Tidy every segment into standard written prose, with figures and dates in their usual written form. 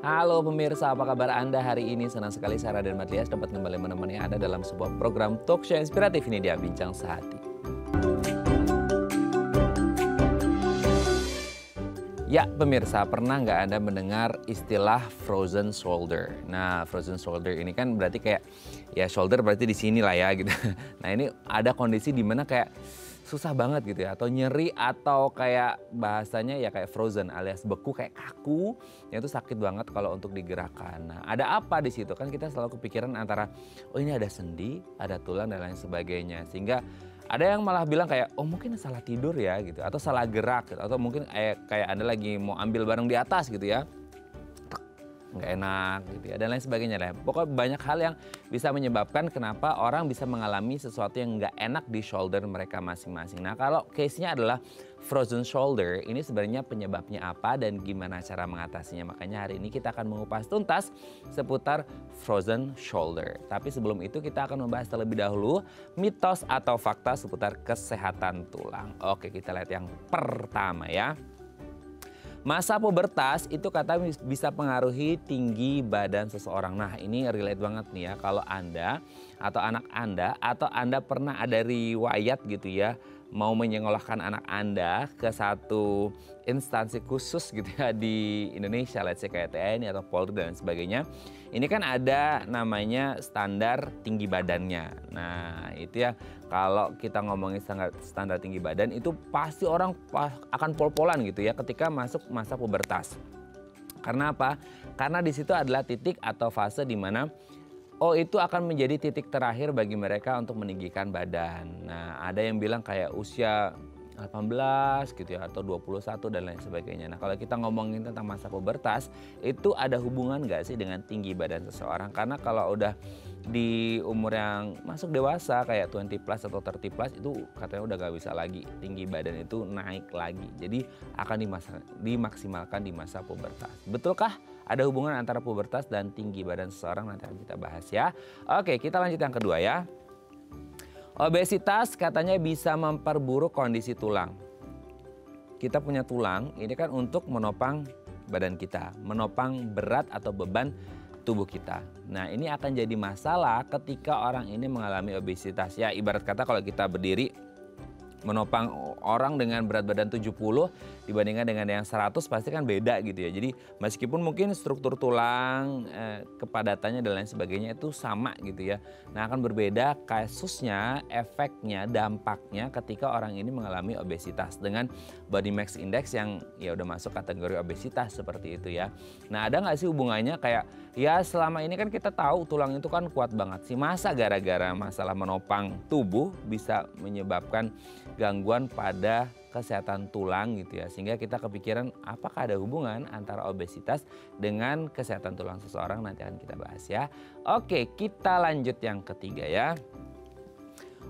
Halo pemirsa, apa kabar Anda hari ini? Senang sekali saya Raden Madlias dapat kembali menemani Anda dalam sebuah program talk show inspiratif. Ini dia Bincang Sehati. Ya pemirsa, pernah nggak Anda mendengar istilah frozen shoulder? Nah, frozen shoulder ini kan berarti kayak, ya shoulder berarti di sini lah ya gitu. Nah ini ada kondisi di mana kayak susah banget gitu ya, atau nyeri atau kayak bahasanya ya kayak frozen alias beku, kayak kaku, yang itu sakit banget kalau untuk digerakkan. Nah ada apa di situ? Kan kita selalu kepikiran antara, oh ini ada sendi, ada tulang dan lain sebagainya. Sehingga ada yang malah bilang kayak, oh mungkin salah tidur ya gitu, atau salah gerak gitu, atau mungkin kayak Anda lagi mau ambil barang di atas gitu ya. Nggak enak gitu ya, dan lain sebagainya lah. Pokoknya banyak hal yang bisa menyebabkan kenapa orang bisa mengalami sesuatu yang nggak enak di shoulder mereka masing-masing. Nah kalau case-nya adalah frozen shoulder, ini sebenarnya penyebabnya apa dan gimana cara mengatasinya. Makanya hari ini kita akan mengupas tuntas seputar frozen shoulder. Tapi sebelum itu kita akan membahas terlebih dahulu mitos atau fakta seputar kesehatan tulang. Oke, kita lihat yang pertama ya. Masa pubertas itu katanya bisa pengaruhi tinggi badan seseorang. Nah ini relate banget nih ya, kalau Anda atau anak Anda atau Anda pernah ada riwayat gitu ya, mau menyekolahkan anak Anda ke satu instansi khusus gitu ya di Indonesia, let's say kayak TNI atau Polri dan sebagainya. Ini kan ada namanya standar tinggi badannya. Nah itu ya, kalau kita ngomongin standar tinggi badan itu pasti orang akan pol-polan gitu ya ketika masuk masa pubertas. Karena apa? Karena di situ adalah titik atau fase di mana itu akan menjadi titik terakhir bagi mereka untuk meninggikan badan. Nah ada yang bilang kayak usia 18 gitu ya, atau 21 dan lain sebagainya. Nah kalau kita ngomongin tentang masa pubertas, itu ada hubungan nggak sih dengan tinggi badan seseorang? Karena kalau udah di umur yang masuk dewasa kayak 20 plus atau 30 plus itu katanya udah gak bisa lagi tinggi badan itu naik lagi. Jadi akan dimaksimalkan di masa pubertas. Betulkah ada hubungan antara pubertas dan tinggi badan seseorang? Nanti akan kita bahas ya. Oke, kita lanjut yang kedua ya. Obesitas katanya bisa memperburuk kondisi tulang. Kita punya tulang ini kan untuk menopang badan kita, menopang berat atau beban tubuh kita. Nah ini akan jadi masalah ketika orang ini mengalami obesitas. Ya ibarat kata kalau kita berdiri menopang orang dengan berat badan 70 dibandingkan dengan yang 100 pasti kan beda gitu ya. Jadi meskipun mungkin struktur tulang, kepadatannya dan lain sebagainya itu sama gitu ya. Nah akan berbeda kasusnya, efeknya, dampaknya ketika orang ini mengalami obesitas dengan body mass index yang ya udah masuk kategori obesitas seperti itu ya. Nah ada nggak sih hubungannya kayak ya selama ini kan kita tahu tulang itu kan kuat banget sih. Masa gara-gara masalah menopang tubuh bisa menyebabkan gangguan pada kesehatan tulang gitu ya. Sehingga kita kepikiran apakah ada hubungan antara obesitas dengan kesehatan tulang seseorang, nanti akan kita bahas ya. Oke, kita lanjut yang ketiga ya.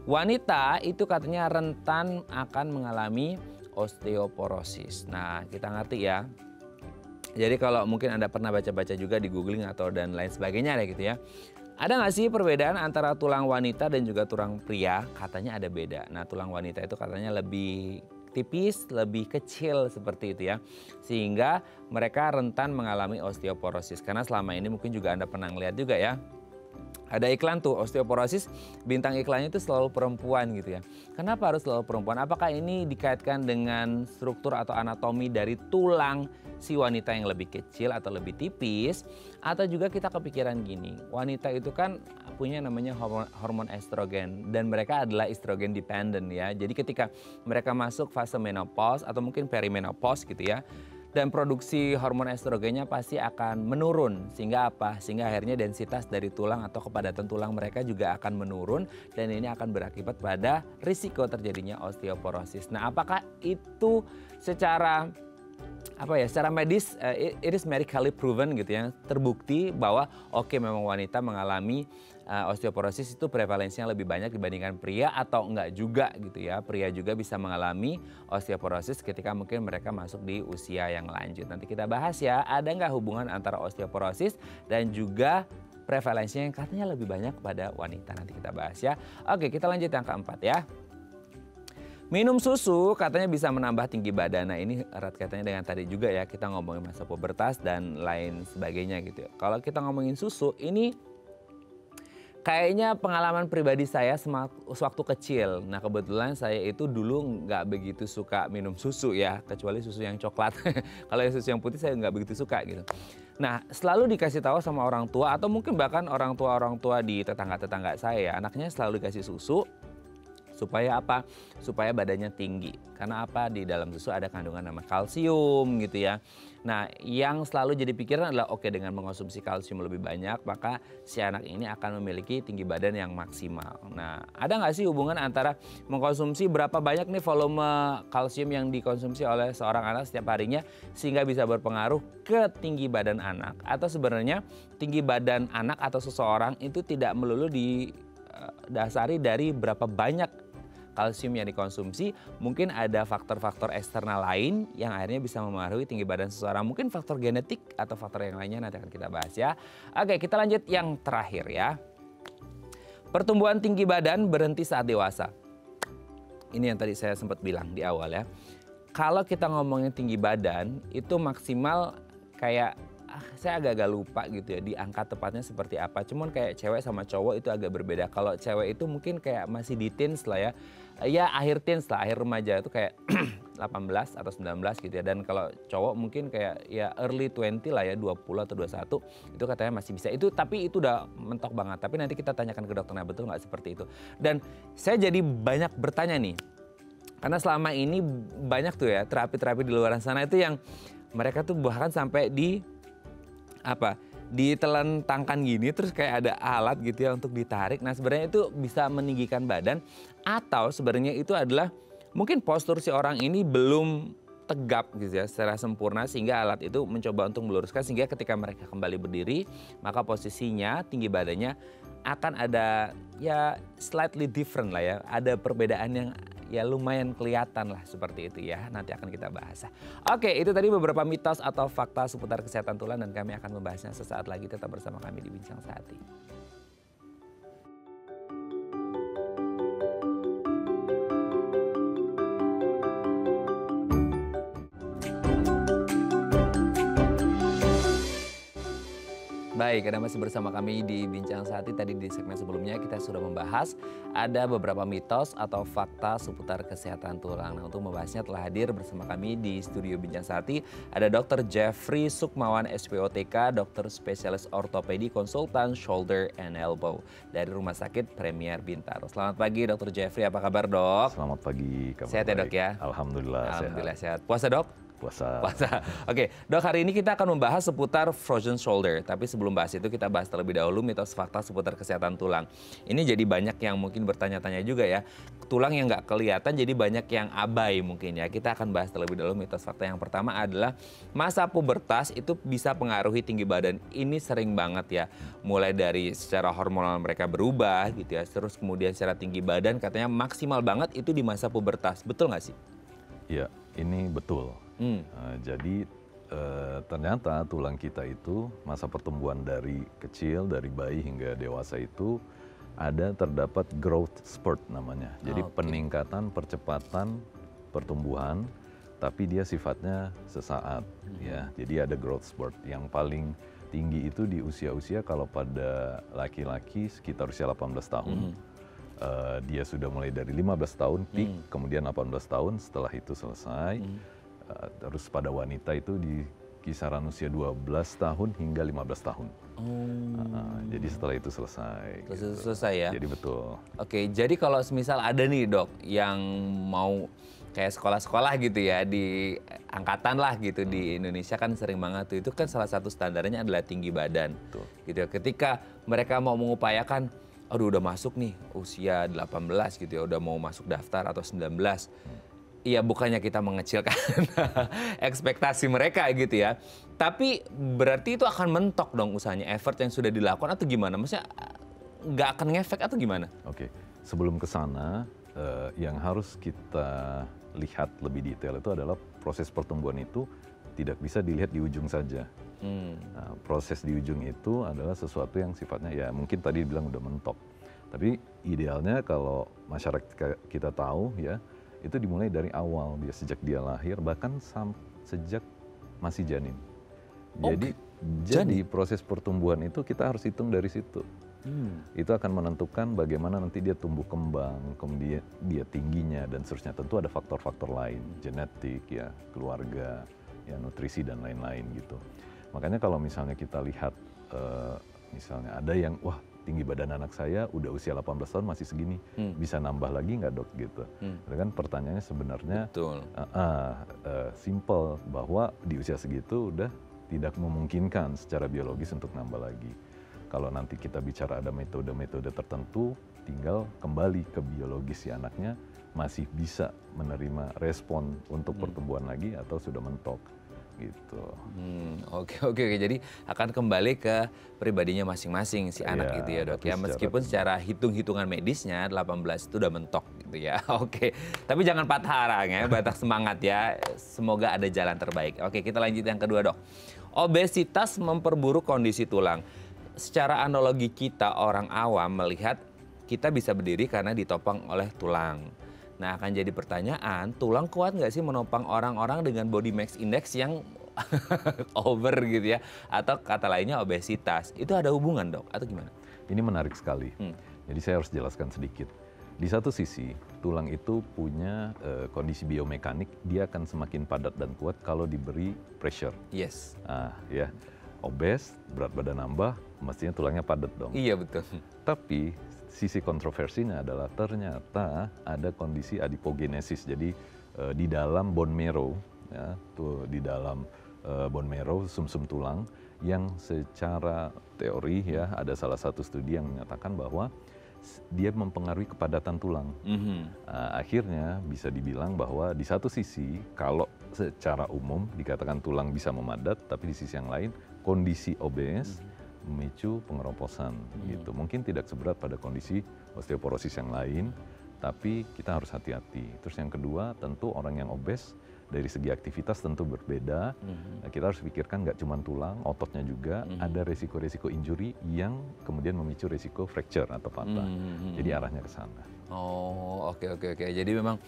Wanita itu katanya rentan akan mengalami osteoporosis. Nah kita ngerti ya. Jadi kalau mungkin Anda pernah baca-baca juga di googling atau dan lain sebagainya ya gitu ya. Ada nggak sih perbedaan antara tulang wanita dan juga tulang pria? Katanya ada beda. Nah tulang wanita itu katanya lebih tipis, lebih kecil seperti itu ya. Sehingga mereka rentan mengalami osteoporosis. Karena selama ini mungkin juga Anda pernah ngeliat juga ya. Ada iklan tuh osteoporosis, bintang iklannya itu selalu perempuan gitu ya. Kenapa harus selalu perempuan? Apakah ini dikaitkan dengan struktur atau anatomi dari tulang si wanita yang lebih kecil atau lebih tipis? Atau juga kita kepikiran gini, wanita itu kan punya namanya hormon estrogen dan mereka adalah estrogen dependent ya. Jadi ketika mereka masuk fase menopause atau mungkin perimenopause gitu ya, dan produksi hormon estrogennya pasti akan menurun. Sehingga apa? Sehingga akhirnya densitas dari tulang atau kepadatan tulang mereka juga akan menurun. Dan ini akan berakibat pada risiko terjadinya osteoporosis. Nah apakah itu secara secara medis it is medically proven gitu ya, terbukti bahwa memang wanita mengalami osteoporosis itu prevalensinya lebih banyak dibandingkan pria atau enggak juga gitu ya. Pria juga bisa mengalami osteoporosis ketika mungkin mereka masuk di usia yang lanjut. Nanti kita bahas ya, ada nggak hubungan antara osteoporosis dan juga prevalensinya yang katanya lebih banyak pada wanita. Nanti kita bahas ya. Oke, kita lanjut yang keempat ya. Minum susu katanya bisa menambah tinggi badan. Nah ini erat kaitannya dengan tadi juga ya, kita ngomongin masa pubertas dan lain sebagainya gitu ya. Kalau kita ngomongin susu, ini kayaknya pengalaman pribadi saya sewaktu kecil. Nah kebetulan saya itu dulu nggak begitu suka minum susu ya, kecuali susu yang coklat. Kalau yang susu yang putih saya nggak begitu suka gitu. Nah selalu dikasih tahu sama orang tua atau mungkin bahkan orang tua di tetangga-tetangga saya, anaknya selalu dikasih susu. Supaya apa? Supaya badannya tinggi. Karena apa? Di dalam susu ada kandungan nama kalsium gitu ya. Nah yang selalu jadi pikiran adalah oke, dengan mengonsumsi kalsium lebih banyak maka si anak ini akan memiliki tinggi badan yang maksimal. Nah ada nggak sih hubungan antara mengkonsumsi berapa banyak nih volume kalsium yang dikonsumsi oleh seorang anak setiap harinya sehingga bisa berpengaruh ke tinggi badan anak? Atau sebenarnya tinggi badan anak atau seseorang itu tidak melulu didasari dari berapa banyak kalsium yang dikonsumsi, mungkin ada faktor-faktor eksternal lain yang akhirnya bisa mempengaruhi tinggi badan seseorang. Mungkin faktor genetik atau faktor yang lainnya nanti akan kita bahas ya. Oke, kita lanjut yang terakhir ya. Pertumbuhan tinggi badan berhenti saat dewasa. Ini yang tadi saya sempat bilang di awal ya. Kalau kita ngomongin tinggi badan, itu maksimal kayak saya agak-agak lupa gitu ya di angka tepatnya seperti apa. Cuman kayak cewek sama cowok itu agak berbeda. Kalau cewek itu mungkin kayak masih di teens lah ya. Ya akhir teens lah, akhir remaja itu kayak 18 atau 19 gitu ya. Dan kalau cowok mungkin kayak ya early 20 lah ya, 20 atau 21. Itu katanya masih bisa. Itu tapi itu udah mentok banget. Tapi nanti kita tanyakan ke dokternya, betul nggak seperti itu. Dan saya jadi banyak bertanya nih. Karena selama ini banyak tuh ya terapi-terapi di luar sana itu yang mereka tuh bahkan sampai ditelentangkan gini terus kayak ada alat gitu ya untuk ditarik. Nah sebenarnya itu bisa meninggikan badan atau sebenarnya itu adalah mungkin postur si orang ini belum tegap gitu ya secara sempurna sehingga alat itu mencoba untuk meluruskan sehingga ketika mereka kembali berdiri maka posisinya tinggi badannya akan ada ya slightly different lah ya, ada perbedaan yang ya lumayan kelihatan lah seperti itu ya. Nanti akan kita bahas. Oke, itu tadi beberapa mitos atau fakta seputar kesehatan tulang dan kami akan membahasnya sesaat lagi. Tetap bersama kami di Bincang Sehati. Baik, Anda masih bersama kami di Bincang Sehati. Tadi di segmen sebelumnya kita sudah membahas ada beberapa mitos atau fakta seputar kesehatan tulang. Nah, untuk membahasnya telah hadir bersama kami di studio Bincang Sehati ada Dr. Jeffrey Sukmawan SPOTK, dokter spesialis ortopedi konsultan shoulder and elbow dari Rumah Sakit Premier Bintaro. Selamat pagi Dr. Jeffrey, apa kabar dok? Selamat pagi, kabar sehat ya dok ya? Alhamdulillah sehat. Puasa dok? Puasa. Oke, dok, hari ini kita akan membahas seputar frozen shoulder. Tapi sebelum bahas itu kita bahas terlebih dahulu mitos fakta seputar kesehatan tulang. Ini jadi banyak yang mungkin bertanya-tanya juga ya. Tulang yang nggak kelihatan jadi banyak yang abai mungkin ya. Kita akan bahas terlebih dahulu mitos fakta. Yang pertama adalah masa pubertas itu bisa pengaruhi tinggi badan. Ini sering banget ya. Mulai dari secara hormonal mereka berubah gitu ya. Terus kemudian secara tinggi badan katanya maksimal banget itu di masa pubertas. Betul nggak sih? Ya, ini betul. Jadi ternyata tulang kita itu masa pertumbuhan dari kecil, dari bayi hingga dewasa itu terdapat growth spurt namanya. Jadi peningkatan, percepatan pertumbuhan, tapi dia sifatnya sesaat. Ya, jadi ada growth spurt. Yang paling tinggi itu di usia-usia kalau pada laki-laki sekitar usia 18 tahun. Dia sudah mulai dari 15 tahun peak, kemudian 18 tahun setelah itu selesai. Terus pada wanita itu di kisaran usia 12 tahun hingga 15 tahun. Jadi setelah itu selesai. Selesai ya? Jadi betul. Oke, jadi kalau misal ada nih dok yang mau kayak sekolah-sekolah gitu ya di angkatan lah gitu di Indonesia kan sering banget tuh, itu kan salah satu standarnya adalah tinggi badan. Betul. Gitu ya. Ketika mereka mau mengupayakan, aduh udah masuk nih usia 18 gitu ya, udah mau masuk daftar atau 19. Iya, bukannya kita mengecilkan ekspektasi mereka gitu ya. Tapi berarti itu akan mentok dong usahanya, effort yang sudah dilakukan atau gimana? Maksudnya nggak akan ngefek atau gimana? Oke, sebelum ke sana yang harus kita lihat lebih detail itu adalah proses pertumbuhan itu tidak bisa dilihat di ujung saja. Nah, proses di ujung itu adalah sesuatu yang sifatnya ya mungkin tadi bilang udah mentok. Tapi idealnya kalau masyarakat kita tahu ya, itu dimulai dari awal, sejak dia lahir, bahkan sejak masih janin. Jadi proses pertumbuhan itu kita harus hitung dari situ. Itu akan menentukan bagaimana nanti dia tumbuh kembang, kemudian dia tingginya dan seterusnya. Tentu ada faktor-faktor lain, genetik, ya, keluarga, ya, nutrisi dan lain-lain gitu. Makanya kalau misalnya kita lihat, misalnya ada yang, wah, tinggi badan anak saya udah usia 18 tahun masih segini, bisa nambah lagi nggak, Dok, gitu. Itu kan pertanyaannya sebenarnya simple, bahwa di usia segitu udah tidak memungkinkan secara biologis untuk nambah lagi. Kalau nanti kita bicara ada metode-metode tertentu, tinggal kembali ke biologis si anaknya masih bisa menerima respon untuk pertumbuhan lagi atau sudah mentok gitu. Oke. Jadi akan kembali ke pribadinya masing-masing si anak gitu ya, Dok ya. Meskipun secara hitung-hitungan medisnya 18 itu udah mentok gitu ya. Oke. Tapi jangan patah arang ya, batak semangat ya. Semoga ada jalan terbaik. Oke, kita lanjut yang kedua, Dok. Obesitas memperburuk kondisi tulang. Secara analogi kita orang awam melihat kita bisa berdiri karena ditopang oleh tulang. Nah, akan jadi pertanyaan, tulang kuat nggak sih menopang orang-orang dengan body mass index yang over gitu ya? Atau kata lainnya obesitas. Itu ada hubungan, Dok? Atau gimana? Ini menarik sekali. Jadi saya harus jelaskan sedikit. Di satu sisi, tulang itu punya kondisi biomekanik, dia akan semakin padat dan kuat kalau diberi pressure. Yes. Ya, obes, berat badan nambah, mestinya tulangnya padat dong. Iya, betul. Tapi sisi kontroversinya adalah ternyata ada kondisi adipogenesis. Jadi di dalam bone marrow, ya, di dalam bone marrow, sumsum tulang, yang secara teori ya ada salah satu studi yang menyatakan bahwa dia mempengaruhi kepadatan tulang. Akhirnya bisa dibilang bahwa di satu sisi kalau secara umum dikatakan tulang bisa memadat, tapi di sisi yang lain kondisi obes memicu pengeroposan gitu. Mungkin tidak seberat pada kondisi osteoporosis yang lain, tapi kita harus hati-hati. Terus yang kedua, tentu orang yang obes dari segi aktivitas tentu berbeda. Kita harus pikirkan nggak cuma tulang, ototnya juga ada resiko-resiko injury yang kemudian memicu resiko fracture atau patah. Jadi arahnya ke sana. Oh, oke. Jadi memang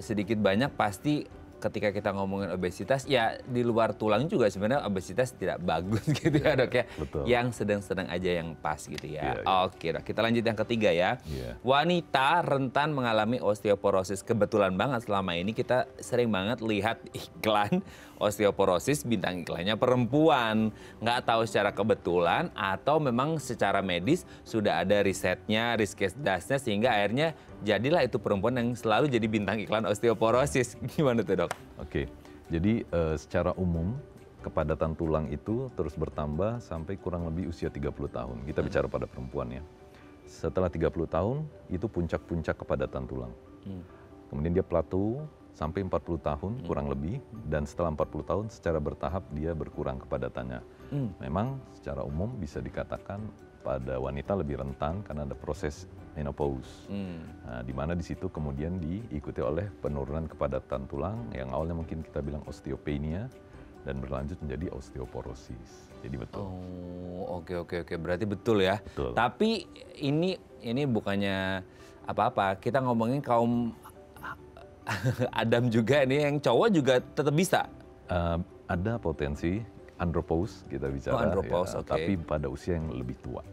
sedikit banyak pasti ketika kita ngomongin obesitas, ya di luar tulang juga sebenarnya obesitas tidak bagus gitu ya, Dok ya. Betul. Yang sedang-sedang aja yang pas gitu ya. Yeah. Oke, Dok. Kita lanjut yang ketiga ya. Wanita rentan mengalami osteoporosis. Kebetulan banget selama ini kita sering banget lihat iklan osteoporosis, bintang iklannya perempuan. Nggak tahu secara kebetulan atau memang secara medis sudah ada risetnya, riskesdasnya, sehingga akhirnya jadilah itu perempuan yang selalu jadi bintang iklan osteoporosis. Gimana tuh, Dok? Oke, jadi secara umum kepadatan tulang itu terus bertambah sampai kurang lebih usia 30 tahun. Kita bicara pada perempuan ya. Setelah 30 tahun itu puncak-puncak kepadatan tulang. Kemudian dia plateau sampai 40 tahun kurang lebih, dan setelah 40 tahun secara bertahap dia berkurang kepadatannya. Memang secara umum bisa dikatakan pada wanita lebih rentan karena ada proses menopause. Nah, di mana di situ kemudian diikuti oleh penurunan kepadatan tulang yang awalnya mungkin kita bilang osteopenia dan berlanjut menjadi osteoporosis. Jadi betul. Oh, oke. Berarti betul ya. Betul. Tapi ini bukannya apa-apa. Kita ngomongin kaum Adam juga nih, yang cowok juga tetap bisa. Ada potensi andropause kita bicara, andropause, ya, tapi pada usia yang lebih tua.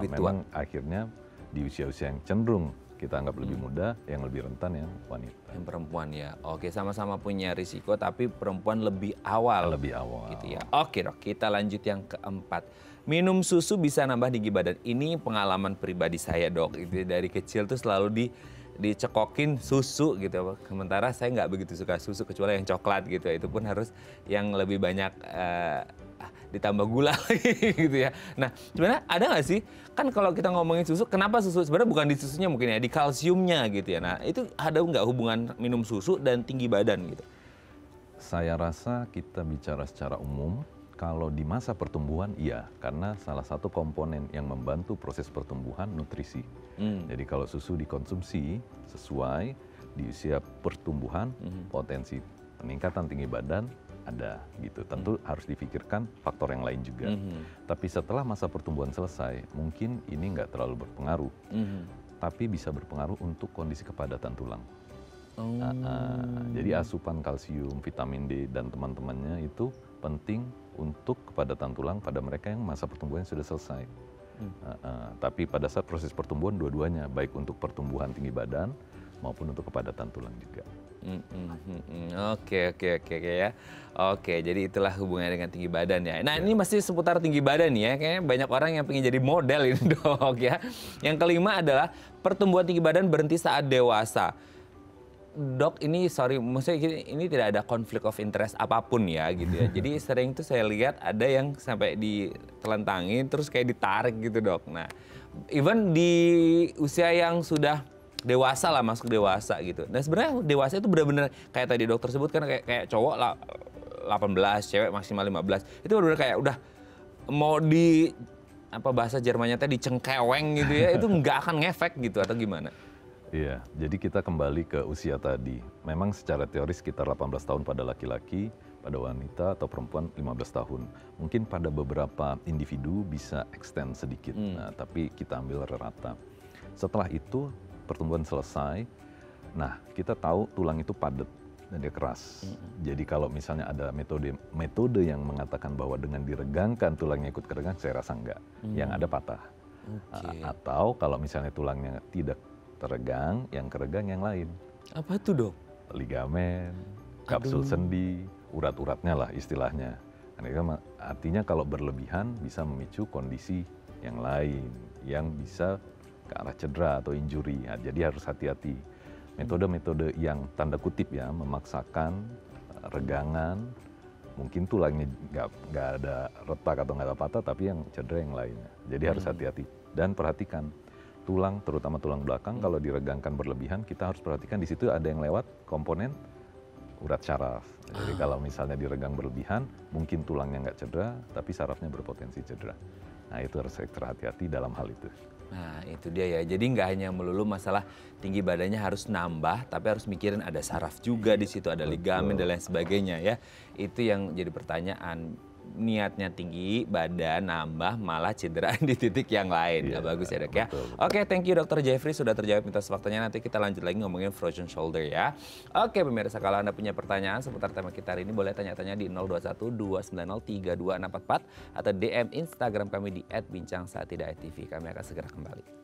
Memang akhirnya di usia-usia yang cenderung kita anggap lebih muda, yang lebih rentan yang wanita. Yang perempuan ya. Oke, sama-sama punya risiko, tapi perempuan lebih awal. Lebih awal. Gitu ya. Oke, Dok, kita lanjut yang keempat. Minum susu bisa nambah tinggi badan. Ini pengalaman pribadi saya, Dok. Itu dari kecil tuh selalu dicekokin susu gitu. Sementara saya nggak begitu suka susu kecuali yang coklat gitu. Itu pun harus yang lebih banyak ditambah gula lagi gitu ya. Nah, sebenarnya ada nggak sih? Kan kalau kita ngomongin susu, kenapa susu? Sebenarnya bukan di susunya mungkin ya, di kalsiumnya gitu ya. Nah, itu ada nggak hubungan minum susu dan tinggi badan gitu? Saya rasa kita bicara secara umum, kalau di masa pertumbuhan iya, karena salah satu komponen yang membantu proses pertumbuhan nutrisi. Jadi kalau susu dikonsumsi sesuai di usia pertumbuhan, potensi peningkatan tinggi badan ada gitu. Tentu harus difikirkan faktor yang lain juga. Tapi setelah masa pertumbuhan selesai, mungkin ini nggak terlalu berpengaruh. Tapi bisa berpengaruh untuk kondisi kepadatan tulang. Jadi asupan kalsium, vitamin D dan teman-temannya itu penting untuk kepadatan tulang pada mereka yang masa pertumbuhan sudah selesai. Tapi pada saat proses pertumbuhan dua-duanya, baik untuk pertumbuhan tinggi badan maupun untuk kepadatan tulang juga. Oke ya. Oke, jadi itulah hubungannya dengan tinggi badan ya. Nah, ini masih seputar tinggi badan ya. Kayaknya banyak orang yang pengen jadi model ini, Dok ya. Yang kelima adalah pertumbuhan tinggi badan berhenti saat dewasa. Dok, ini sorry, maksudnya ini tidak ada konflik of interest apapun ya gitu ya. Jadi sering tuh saya lihat ada yang sampai ditelentangin terus kayak ditarik gitu, Dok. Nah, even di usia yang sudah dewasa lah, masuk dewasa gitu. Dan sebenarnya dewasa itu benar-benar kayak tadi dokter sebut kan kayak cowok lah 18, cewek maksimal 15. Itu benar-benar kayak udah mau di apa bahasa Jermannya teh dicengkeweng gitu ya, itu nggak akan ngefek gitu atau gimana? Iya, jadi kita kembali ke usia tadi. Memang secara teoris sekitar 18 tahun pada laki-laki, pada wanita atau perempuan 15 tahun. Mungkin pada beberapa individu bisa extend sedikit, nah, tapi kita ambil rata. Setelah itu pertumbuhan selesai, nah kita tahu tulang itu padat dan dia keras. Jadi kalau misalnya ada metode yang mengatakan bahwa dengan diregangkan tulangnya ikut keregang, saya rasa enggak. Yang ada patah. Atau kalau misalnya tulangnya tidak teregang, yang keregang yang lain. Apa itu, Dok? Ligamen, kapsul sendi, urat-uratnya lah istilahnya. Artinya kalau berlebihan bisa memicu kondisi yang lain, yang bisa ke arah cedera atau injury. Nah, jadi harus hati-hati. Metode-metode yang tanda kutip ya, memaksakan regangan, mungkin tulangnya nggak ada retak atau nggak ada patah, tapi yang cedera yang lainnya. Jadi harus hati-hati. Dan perhatikan, tulang, terutama tulang belakang, kalau diregangkan berlebihan, kita harus perhatikan di situ ada yang lewat komponen urat syaraf. Jadi kalau misalnya diregang berlebihan, mungkin tulangnya nggak cedera, tapi sarafnya berpotensi cedera. Nah, itu harus ekstra hati-hati dalam hal itu. Nah, itu dia ya. Jadi nggak hanya melulu masalah tinggi badannya harus nambah, tapi harus mikirin ada saraf juga di situ, ada ligamen dan lain sebagainya ya. Itu yang jadi pertanyaan. Niatnya tinggi, badan nambah, malah cedera di titik yang lain. Nggak bagus ya, Dok ya. Oke, thank you Dr. Jeffrey sudah terjawab atas waktunya. Nanti kita lanjut lagi ngomongin frozen shoulder ya. Oke, pemirsa, kalau Anda punya pertanyaan seputar tema kita hari ini, boleh tanya-tanya di 021-290-3244 atau DM Instagram kami di @bincangsaatTV. Kami akan segera kembali.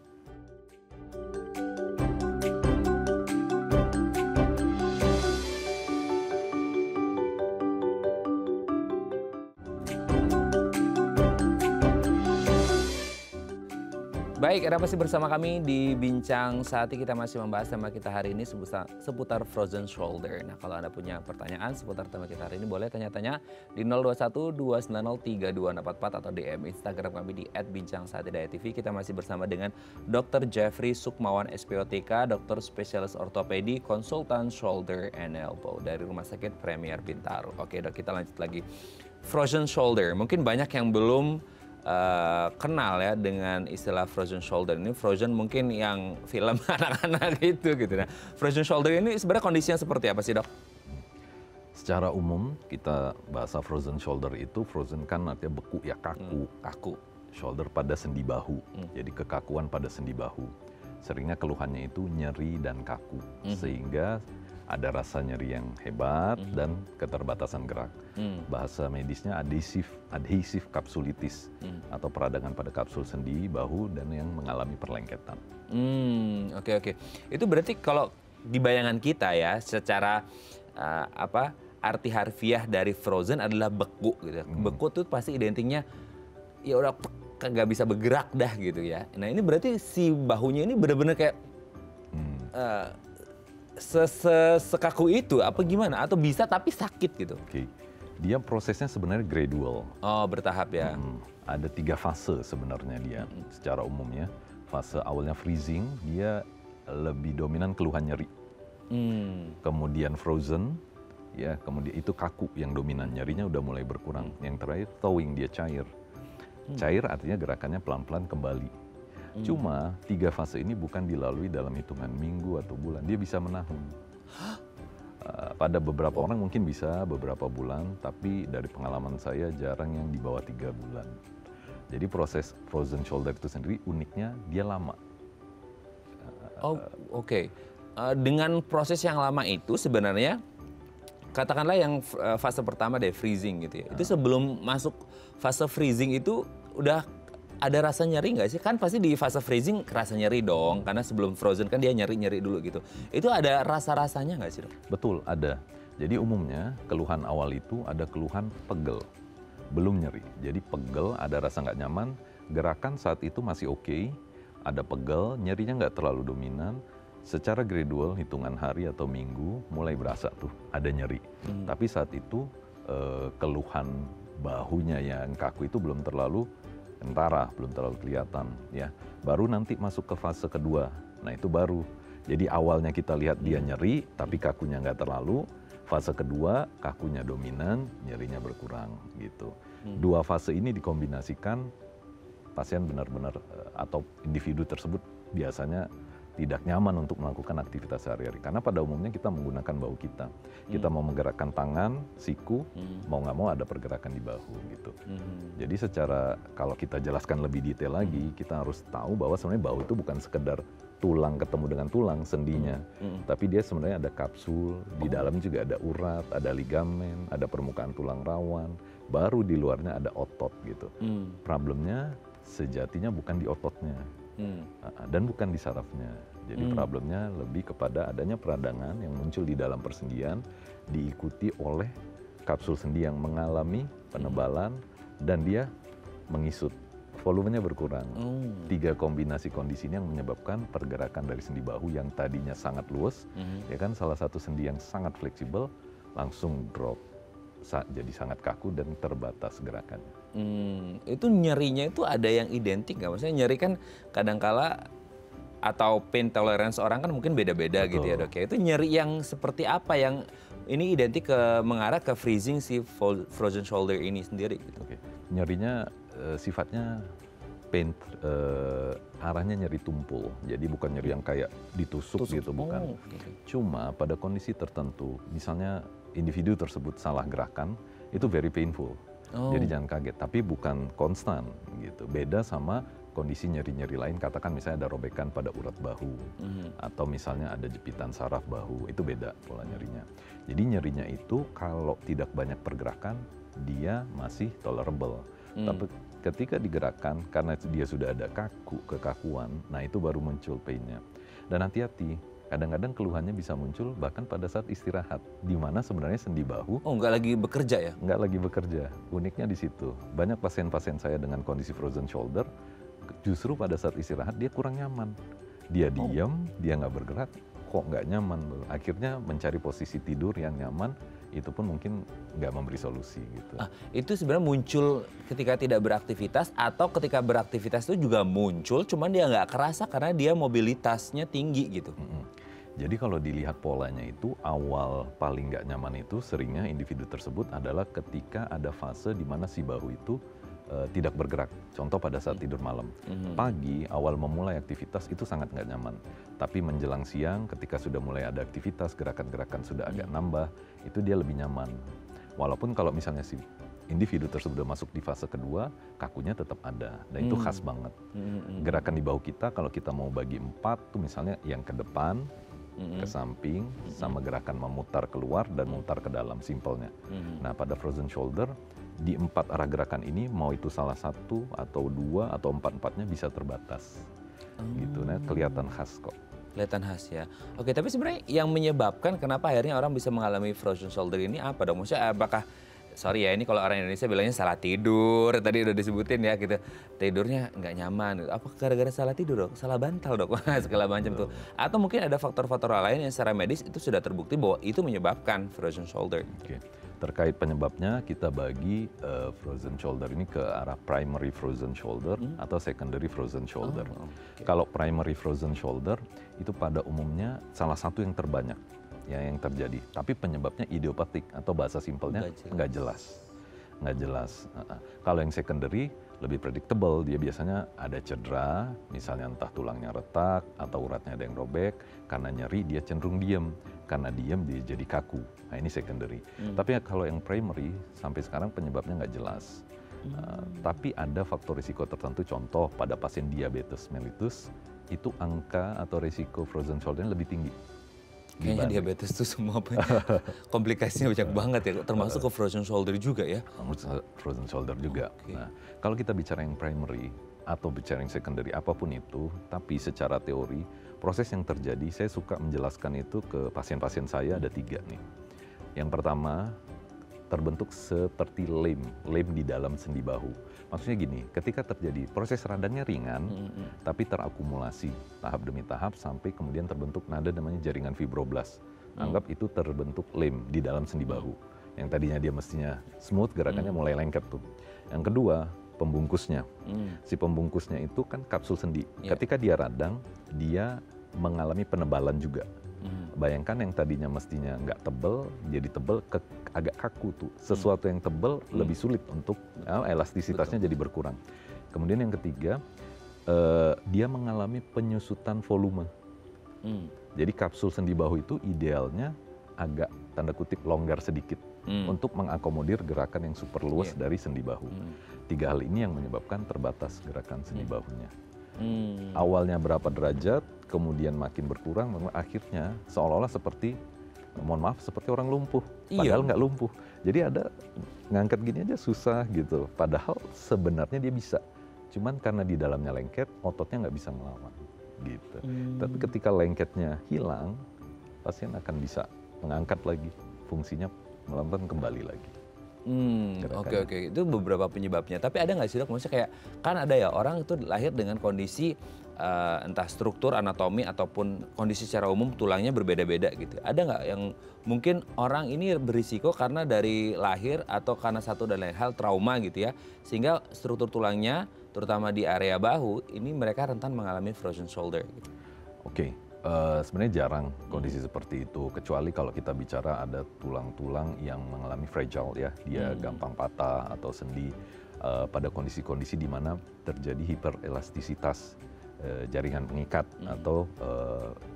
Baik, Anda masih bersama kami di Bincang Saati. Kita masih membahas tema kita hari ini seputar frozen shoulder. Nah, kalau Anda punya pertanyaan seputar tema kita hari ini, boleh tanya-tanya di 021-290-3244 atau DM Instagram kami di @bincangsaati.tv. Kita masih bersama dengan Dr. Jeffrey Sukmawan SPOTK, dokter spesialis ortopedi, konsultan shoulder and elbow dari Rumah Sakit Premier Bintaro. Oke, Dok, kita lanjut lagi. Frozen shoulder, mungkin banyak yang belum kenal ya dengan istilah frozen shoulder ini. Frozen mungkin yang film anak-anak gitu Nah, frozen shoulder ini sebenarnya kondisinya seperti apa sih, Dok? Secara umum kita bahasa frozen shoulder itu, frozen kan artinya beku ya, kaku. Shoulder pada sendi bahu. Jadi kekakuan pada sendi bahu. Seringnya keluhannya itu nyeri dan kaku, sehingga ada rasa nyeri yang hebat dan keterbatasan gerak. Bahasa medisnya adhesif kapsulitis atau peradangan pada kapsul sendi bahu dan yang mengalami perlengketan. Oke. Itu berarti kalau di bayangan kita ya, secara arti harfiah dari frozen adalah beku gitu. Beku tuh pasti identiknya ya udah nggak bisa bergerak dah gitu ya. Nah, ini berarti si bahunya ini benar-benar kayak sekaku itu apa gimana? Atau bisa tapi sakit gitu? Oke. Dia prosesnya sebenarnya gradual. Oh, bertahap ya? Ada 3 fase sebenarnya dia secara umumnya. Fase awalnya freezing, dia lebih dominan keluhan nyeri. Kemudian frozen, ya kemudian itu kaku yang dominan, nyerinya udah mulai berkurang. Yang terakhir thawing, dia cair. Cair artinya gerakannya pelan-pelan kembali. Cuma 3 fase ini bukan dilalui dalam hitungan minggu atau bulan, dia bisa menahun. Pada beberapa orang mungkin bisa beberapa bulan, tapi dari pengalaman saya jarang yang di bawah 3 bulan. Jadi proses frozen shoulder itu sendiri uniknya dia lama. Oh, oke. dengan proses yang lama itu sebenarnya, katakanlah yang fase pertama deh, freezing gitu ya. Itu sebelum masuk fase freezing itu udah ada rasa nyeri nggak sih? Kan pasti di fase freezing rasa nyeri dong, karena sebelum frozen kan dia nyeri-nyeri dulu gitu. Itu ada rasa-rasanya nggak sih, Dok? Betul, ada. Jadi umumnya keluhan awal itu ada keluhan pegel, belum nyeri. Jadi pegel, ada rasa nggak nyaman, gerakan saat itu masih oke, ada pegel, nyerinya nggak terlalu dominan. Secara gradual, hitungan hari atau minggu, mulai berasa tuh ada nyeri. Tapi saat itu keluhan bahunya yang kaku itu belum terlalu kentara, belum terlalu kelihatan. Ya, baru nanti masuk ke fase kedua. Nah itu baru. Jadi awalnya kita lihat dia nyeri, tapi kakunya nggak terlalu. Fase kedua, kakunya dominan, nyerinya berkurang gitu. Dua fase ini dikombinasikan, pasien benar-benar atau individu tersebut biasanya tidak nyaman untuk melakukan aktivitas sehari-hari. Karena pada umumnya kita menggunakan bahu kita. Kita mau menggerakkan tangan, siku, mau nggak mau ada pergerakan di bahu gitu. Jadi secara, kalau kita jelaskan lebih detail lagi, kita harus tahu bahwa sebenarnya bahu itu bukan sekedar tulang ketemu dengan tulang, sendinya. Tapi dia sebenarnya ada kapsul, di dalam juga ada urat, ada ligamen, ada permukaan tulang rawan, baru di luarnya ada otot gitu. Problemnya sejatinya bukan di ototnya. Dan bukan di sarafnya. Jadi problemnya lebih kepada adanya peradangan yang muncul di dalam persendian, diikuti oleh kapsul sendi yang mengalami penebalan dan dia mengisut. Volumenya berkurang. 3 kombinasi kondisi ini yang menyebabkan pergerakan dari sendi bahu yang tadinya sangat luas, ya kan, salah satu sendi yang sangat fleksibel langsung drop, jadi sangat kaku dan terbatas gerakannya. Itu nyerinya itu ada yang identik nggak? Maksudnya nyeri kan kadangkala atau pain tolerance orang kan mungkin beda-beda gitu ya, Dok ya. Itu nyeri yang seperti apa yang ini identik mengarah ke freezing si frozen shoulder ini sendiri gitu? Oke. Nyerinya sifatnya pain, arahnya nyeri tumpul. Jadi bukan nyeri yang kayak ditusuk gitu, bukan. Cuma pada kondisi tertentu, misalnya individu tersebut salah gerakan, itu very painful. Jadi jangan kaget, tapi bukan konstan gitu. Beda sama kondisi nyeri-nyeri lain, katakan misalnya ada robekan pada urat bahu, atau misalnya ada jepitan saraf bahu, itu beda pola nyerinya. Jadi nyerinya itu kalau tidak banyak pergerakan, dia masih tolerable. Tapi ketika digerakkan, karena dia sudah ada kekakuan, nah itu baru muncul pain-nya. Dan hati-hati, kadang-kadang keluhannya bisa muncul bahkan pada saat istirahat, di mana sebenarnya sendi bahu. Nggak lagi bekerja ya? Nggak lagi bekerja. Uniknya di situ. Banyak pasien-pasien saya dengan kondisi frozen shoulder, justru pada saat istirahat dia kurang nyaman. Dia diam, dia nggak bergerak, kok nggak nyaman. Akhirnya mencari posisi tidur yang nyaman, itu pun mungkin nggak memberi solusi gitu. Itu sebenarnya muncul ketika tidak beraktivitas atau ketika beraktivitas itu juga muncul, cuman dia nggak kerasa karena dia mobilitasnya tinggi gitu. Jadi kalau dilihat polanya itu, awal paling nggak nyaman itu seringnya individu tersebut adalah ketika ada fase di mana si bahu itu tidak bergerak. Contoh pada saat tidur malam. Pagi, awal memulai aktivitas itu sangat nggak nyaman. Tapi menjelang siang, ketika sudah mulai ada aktivitas, gerakan-gerakan sudah agak nambah, itu dia lebih nyaman. Walaupun kalau misalnya si individu tersebut sudah masuk di fase kedua, kakunya tetap ada. Dan itu khas banget. Gerakan di bahu kita, kalau kita mau bagi 4, tuh misalnya yang ke depan, ke samping, sama gerakan memutar keluar dan memutar ke dalam, simpelnya. Nah pada frozen shoulder, di 4 arah gerakan ini, mau itu salah satu atau 2 atau 4-4-nya bisa terbatas. Gitu, nah kelihatan khas kok. Kelihatan khas ya. Oke, tapi sebenarnya yang menyebabkan kenapa akhirnya orang bisa mengalami frozen shoulder ini apa dong? Maksudnya apakah, sorry ya ini kalau orang Indonesia bilangnya salah tidur, tadi udah disebutin ya gitu. Tidurnya nggak nyaman. Apa gara-gara salah tidur, Dok? Salah bantal, Dok? Segala macam tuh. Atau mungkin ada faktor-faktor lain yang secara medis itu sudah terbukti bahwa itu menyebabkan frozen shoulder. Oke. Terkait penyebabnya, kita bagi frozen shoulder ini ke arah primary frozen shoulder atau secondary frozen shoulder. Kalau primary frozen shoulder, itu pada umumnya salah satu yang terbanyak ya yang terjadi. Tapi penyebabnya idiopatik atau bahasa simpelnya nggak jelas. Nggak jelas. Kalau yang secondary, lebih predictable. Dia biasanya ada cedera, misalnya entah tulangnya retak atau uratnya ada yang robek. Karena nyeri, dia cenderung diem. Karena diem, dia jadi kaku. Nah ini secondary. Tapi kalau yang primary, sampai sekarang penyebabnya nggak jelas. Tapi ada faktor risiko tertentu, contoh pada pasien diabetes mellitus, itu angka atau risiko frozen shoulder lebih tinggi. Kayaknya diabetes tuh semua komplikasinya banyak banget ya, termasuk ke frozen shoulder juga ya? Frozen shoulder juga. Okay. Nah, kalau kita bicara yang primary atau bicara yang secondary, apapun itu, tapi secara teori, proses yang terjadi, saya suka menjelaskan itu ke pasien-pasien saya ada 3 nih. Yang pertama, terbentuk seperti lem di dalam sendi bahu. Maksudnya gini, ketika terjadi proses radangnya ringan, tapi terakumulasi tahap demi tahap sampai kemudian terbentuk nada namanya jaringan fibroblast. Anggap itu terbentuk lem di dalam sendi bahu. Yang tadinya dia mestinya smooth, gerakannya mulai lengket tuh. Yang kedua, pembungkusnya. Si pembungkusnya itu kan kapsul sendi. Ketika dia radang, dia mengalami penebalan juga. Bayangkan yang tadinya mestinya nggak tebel, jadi tebel, agak kaku tuh. Sesuatu yang tebel lebih sulit untuk elastisitasnya jadi berkurang. Kemudian yang ketiga, dia mengalami penyusutan volume. Jadi kapsul sendi bahu itu idealnya agak tanda kutip longgar sedikit untuk mengakomodir gerakan yang super luas dari sendi bahu. 3 hal ini yang menyebabkan terbatas gerakan sendi bahunya. Awalnya berapa derajat, kemudian makin berkurang, akhirnya seolah-olah seperti, mohon maaf, seperti orang lumpuh. Padahal nggak lumpuh. Jadi ada ngangkat gini aja susah gitu. Padahal sebenarnya dia bisa. Cuman karena di dalamnya lengket, ototnya nggak bisa melawan. Gitu. Tapi ketika lengketnya hilang, pasien akan bisa mengangkat lagi. Fungsinya melantar kembali lagi. Oke. Itu beberapa penyebabnya. Tapi ada nggak sih dok, maksudnya kayak kan ada ya orang itu lahir dengan kondisi entah struktur, anatomi ataupun kondisi secara umum tulangnya berbeda-beda gitu. Ada nggak yang mungkin orang ini berisiko karena dari lahir atau karena satu dan lain hal trauma gitu ya, sehingga struktur tulangnya terutama di area bahu ini mereka rentan mengalami frozen shoulder gitu. Oke. Sebenarnya jarang kondisi seperti itu, kecuali kalau kita bicara ada tulang-tulang yang mengalami fragile ya, dia gampang patah atau sendi pada kondisi-kondisi di mana terjadi hiperelastisitas jaringan pengikat atau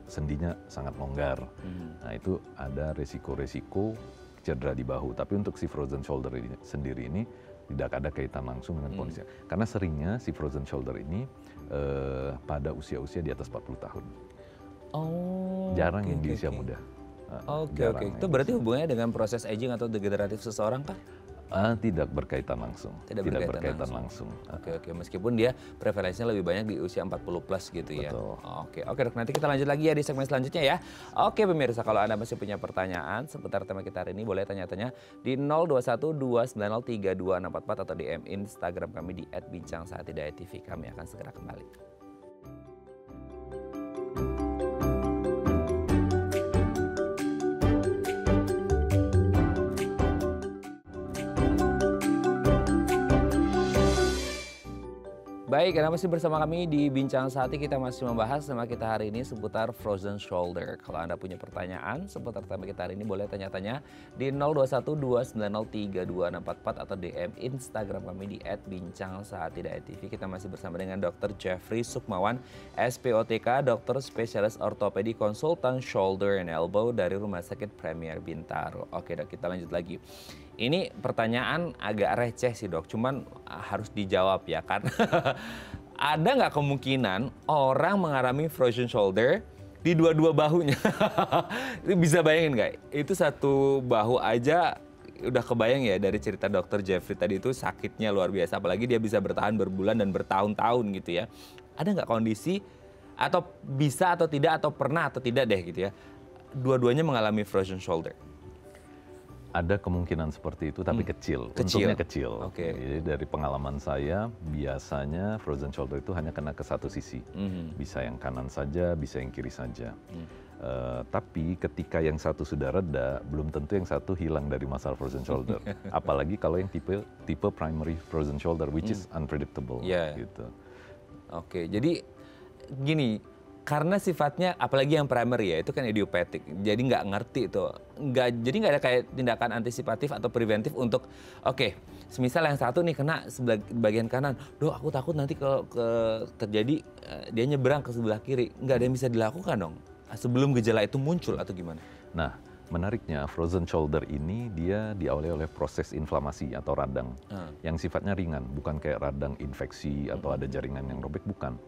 sendinya sangat longgar. Nah itu ada resiko-resiko cedera di bahu. Tapi untuk si frozen shoulder ini sendiri ini tidak ada kaitan langsung dengan kondisi. Karena seringnya si frozen shoulder ini pada usia-usia di atas 40 tahun. Jarang yang di usia muda. Oke. Itu berarti hubungannya dengan proses aging atau degeneratif seseorang kah? Tidak berkaitan langsung. Tidak berkaitan langsung. Oke. Meskipun dia prevalensinya lebih banyak di usia 40 plus gitu ya. Oke dok, nanti kita lanjut lagi ya di segmen selanjutnya ya. Oke pemirsa, kalau Anda masih punya pertanyaan seputar tema kita hari ini, boleh tanya-tanya di 0212903244 atau DM Instagram kami di @bincangsaatidayatv. Kami akan segera kembali. Baik, Anda masih bersama kami di Bincang Saati. Kita masih membahas tema kita hari ini seputar frozen shoulder. Kalau Anda punya pertanyaan seputar tema kita hari ini, boleh tanya-tanya di 0212903244 atau DM Instagram kami di @bincangsaatidayatv. Kita masih bersama dengan Dr. Jeffrey Sukmawan, SPOTK, dokter spesialis ortopedi konsultan shoulder and elbow dari Rumah Sakit Premier Bintaro. Oke dok, kita lanjut lagi. Ini pertanyaan agak receh sih dok, cuman harus dijawab ya kan. Ada nggak kemungkinan orang mengalami frozen shoulder di dua-dua bahunya? Itu bisa bayangin nggak? Itu satu bahu aja udah kebayang ya dari cerita dokter Jeffrey tadi itu sakitnya luar biasa. Apalagi dia bisa bertahan berbulan dan bertahun-tahun gitu ya. Ada nggak kondisi atau bisa atau tidak atau pernah atau tidak deh gitu ya, dua-duanya mengalami frozen shoulder? Ada kemungkinan seperti itu, tapi kecil. Untungnya kecil. Jadi dari pengalaman saya, biasanya frozen shoulder itu hanya kena ke satu sisi. Bisa yang kanan saja, bisa yang kiri saja. Tapi ketika yang satu sudah reda, belum tentu yang satu hilang dari masalah frozen shoulder. Apalagi kalau yang tipe primary frozen shoulder, which is unpredictable. Gitu. Oke, jadi gini. Karena sifatnya, apalagi yang primary ya, itu kan idiopathic. Jadi nggak ngerti itu. Jadi nggak ada kayak tindakan antisipatif atau preventif untuk, oke, semisal yang satu nih kena sebelah bagian kanan. Dok, aku takut nanti kalau terjadi dia nyebrang ke sebelah kiri. Nggak ada yang bisa dilakukan dong sebelum gejala itu muncul atau gimana? Nah, menariknya frozen shoulder ini dia diawali oleh proses inflamasi atau radang. Yang sifatnya ringan, bukan kayak radang infeksi atau ada jaringan yang robek, bukan.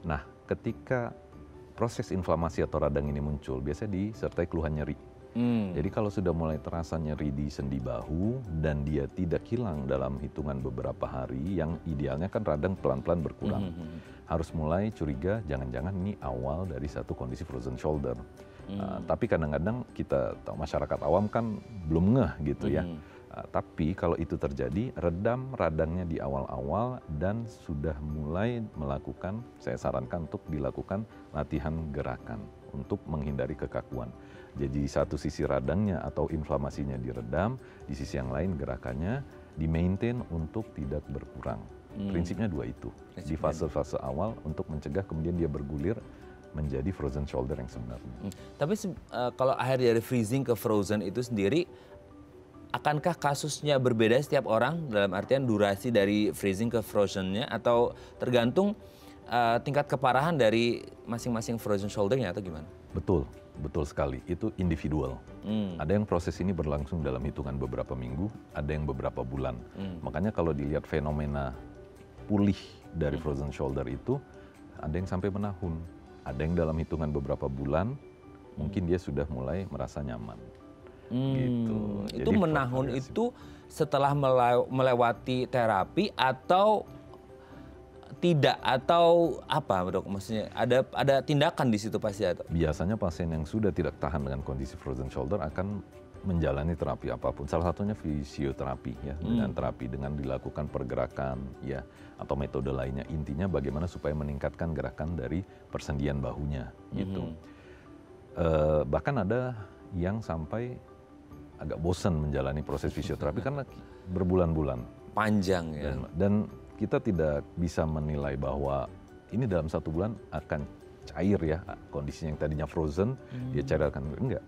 Nah, ketika proses inflamasi atau radang ini muncul, biasanya disertai keluhan nyeri. Jadi kalau sudah mulai terasa nyeri di sendi bahu dan dia tidak hilang dalam hitungan beberapa hari, yang idealnya kan radang pelan-pelan berkurang. Harus mulai curiga, jangan-jangan ini awal dari satu kondisi frozen shoulder. Tapi kadang-kadang kita tahu masyarakat awam kan belum ngeh gitu ya. Tapi kalau itu terjadi, redam radangnya di awal-awal dan sudah mulai melakukan, saya sarankan untuk dilakukan latihan gerakan untuk menghindari kekakuan. Jadi satu sisi radangnya atau inflamasinya diredam, di sisi yang lain gerakannya di-maintain untuk tidak berkurang. Prinsipnya dua itu, di fase-fase awal untuk mencegah kemudian dia bergulir menjadi frozen shoulder yang sebenarnya. Tapi kalau akhir dari freezing ke frozen itu sendiri, akankah kasusnya berbeda setiap orang dalam artian durasi dari freezing ke frozennya atau tergantung tingkat keparahan dari masing-masing frozen shouldernya atau gimana? Betul sekali. Itu individual. Ada yang proses ini berlangsung dalam hitungan beberapa minggu, ada yang beberapa bulan. Makanya kalau dilihat fenomena pulih dari frozen shoulder itu, ada yang sampai menahun, ada yang dalam hitungan beberapa bulan, mungkin dia sudah mulai merasa nyaman. Gitu. Itu menahun itu setelah melewati terapi atau tidak, atau apa dok? Maksudnya ada tindakan di situ pasti ada. Biasanya pasien yang sudah tidak tahan dengan kondisi frozen shoulder akan menjalani terapi apapun. Salah satunya fisioterapi ya, dengan terapi dengan dilakukan pergerakan ya atau metode lainnya. Intinya bagaimana supaya meningkatkan gerakan dari persendian bahunya gitu. Bahkan ada yang sampai agak bosan menjalani proses fisioterapi karena berbulan-bulan. Panjang ya. Dan kita tidak bisa menilai bahwa ini dalam 1 bulan akan cair ya, kondisinya yang tadinya frozen, dia cair akan enggak.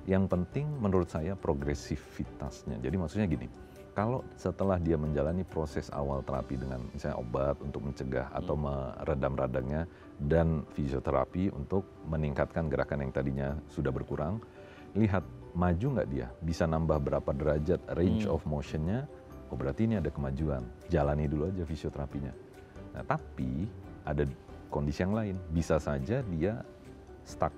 Yang penting menurut saya progresivitasnya. Jadi maksudnya gini, kalau setelah dia menjalani proses awal terapi dengan misalnya obat untuk mencegah atau meredam radangnya dan fisioterapi untuk meningkatkan gerakan yang tadinya sudah berkurang, lihat maju nggak dia, bisa nambah berapa derajat range of motionnya, oh berarti ini ada kemajuan, jalani dulu aja fisioterapinya. Nah tapi ada kondisi yang lain, bisa saja dia stuck,